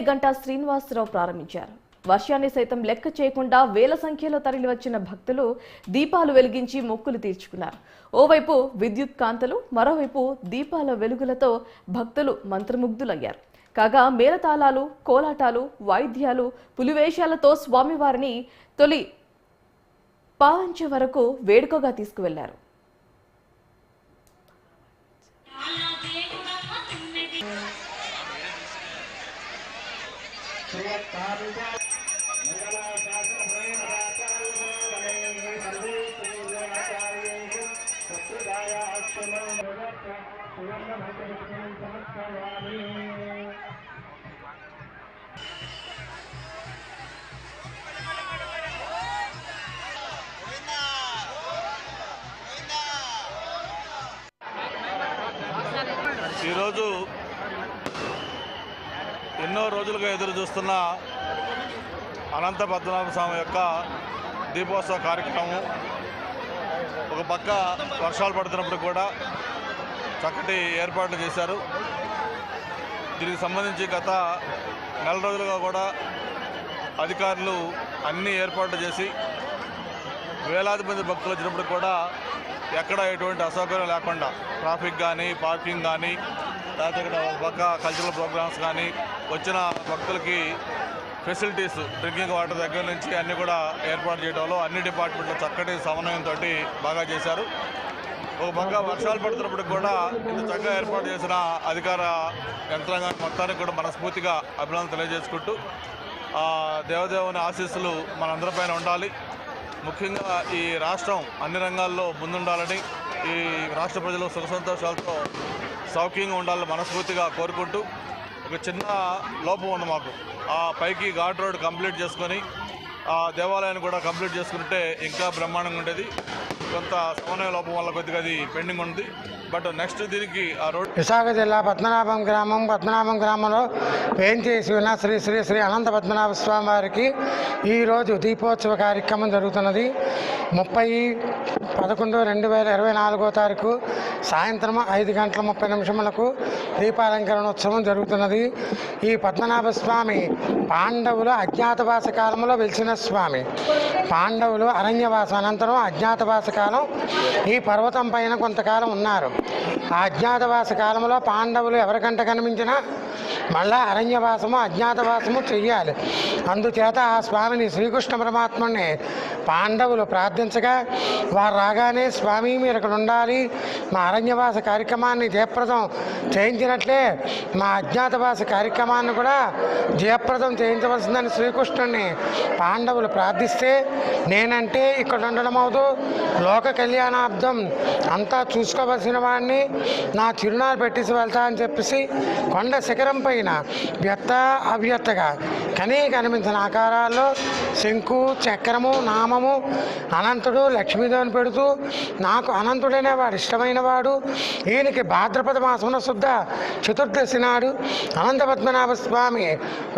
గంటా శ్రీనివాసరావు ప్రారంభించారు. వర్షాన్ని సైతం లెక్క చేయకుండా వేల సంఖ్యలో తరలివచ్చిన భక్తులు దీపాలు వెలిగించి మొక్కులు తీర్చుకున్నారు. ఓవైపు విద్యుత్ కాంతలు, మరోవైపు దీపాల వెలుగులతో భక్తులు మంత్రముగ్ధులయ్యారు. కాగా మేళతాళాలు, కోలాటాలు, వాయిద్యాలు, పులివేషాలతో స్వామివారిని తొలి పావంచ వరకు వేడుకగా తీసుకువెళ్లారు. ఈరోజు ఎన్నో రోజులుగా ఎదురు చూస్తున్న అనంత పద్మనాభ స్వామి యొక్క దీపోత్సవ కార్యక్రమం. ఒక పక్క వర్షాలు పడుతున్నప్పుడు కూడా చక్కటి ఏర్పాట్లు చేశారు. దీనికి సంబంధించి గత నెల రోజులుగా కూడా అధికారులు అన్ని ఏర్పాట్లు చేసి వేలాది మంది భక్తులు వచ్చినప్పుడు కూడా ఎక్కడ ఎటువంటి అసౌకర్యం లేకుండా ట్రాఫిక్ కానీ, పార్కింగ్ కానీ, లేకపోతే ఇక్కడ ఒక పక్క కల్చరల్ ప్రోగ్రామ్స్ కానీ, వచ్చిన భక్తులకి ఫెసిలిటీస్ డ్రింకింగ్ వాటర్ దగ్గర నుంచి అన్నీ కూడా ఏర్పాటు చేయడంలో అన్ని డిపార్ట్మెంట్లు చక్కటి సమన్వయంతో బాగా చేశారు. ఒక పక్క వర్షాలు పడుతున్నప్పుడు కూడా ఇంత చక్కగా ఏర్పాటు చేసిన అధికార యంత్రాంగాన్ని మొత్తానికి కూడా మనస్ఫూర్తిగా అభినందనలు తెలియజేసుకుంటూ దేవదేవుని ఆశీస్సులు మనందరిపైన ఉండాలి. ముఖ్యంగా ఈ రాష్ట్రం అన్ని రంగాల్లో ముందుండాలని, ఈ రాష్ట్ర ప్రజలు సుఖ సంతోషాలతో సౌఖ్యంగా ఉండాలని మనస్ఫూర్తిగా కోరుకుంటూ, ఒక చిన్న లోపం ఉంది మాకు. ఆ పైకి ఘాట్ రోడ్ కంప్లీట్ చేసుకొని ఆ దేవాలయాన్ని కూడా కంప్లీట్ చేసుకుంటే ఇంకా బ్రహ్మాండంగా ఉండేది. కొంత సమన్వయ లోపం వల్ల కొద్దిగా అది పెండింగ్ ఉంది. బట్ నెక్స్ట్ దీనికి ఆ రోడ్ విశాఖ జిల్లా పద్మనాభం గ్రామంలో వేంచేసి ఉన్న శ్రీ శ్రీ శ్రీ అనంత పద్మనాభ స్వామి వారికి ఈరోజు దీపోత్సవ కార్యక్రమం జరుగుతున్నది. 30/11/2024 సాయంత్రం 5:30 దీపాలంకరణోత్సవం జరుగుతున్నది. ఈ పద్మనాభ స్వామి పాండవులు అజ్ఞాతవాస కాలంలో వెలిసిన స్వామి. పాండవులు అరణ్యవాసం అనంతరం అజ్ఞాతవాస కాలం ఈ పర్వతం పైన కొంతకాలం ఉన్నారు. ఆ అజ్ఞాతవాస కాలంలో పాండవులు ఎవరికంట కనిపించినా మళ్ళా అరణ్యవాసము, అజ్ఞాతవాసము చెయ్యాలి. అందుచేత ఆ స్వామిని శ్రీకృష్ణ పరమాత్మని పాండవులు ప్రార్థించగా వారు రాగానే స్వామి మీరు ఇక్కడ ఉండాలి, మా అరణ్యవాస కార్యక్రమాన్ని జయప్రదం చేయించినట్లే మా అజ్ఞాతవాస కార్యక్రమాన్ని కూడా జయప్రదం చేయించవలసిందని శ్రీకృష్ణుని పాండవులు ప్రార్థిస్తే, నేనంటే ఇక్కడ ఉండడం అవుతూ లోక కళ్యాణార్థం అంతా చూసుకోవలసిన వాడిని నా చిరునాలు పెట్టేసి వెళ్తా అని చెప్పేసి కొండ శిఖరం పైన వ్యక్త అవ్యక్తగా కనిపించిన ఆకారాల్లో శంకు, చక్రము, నామము, అనంతుడు, లక్ష్మీదేవిని పెడుతూ నాకు అనంతుడనే వాడు ఇష్టమైన వాడు. ఈయనకి భాద్రపద మాసమున శుద్ధ చతుర్దశి నాడు అనంత పద్మనాభ స్వామి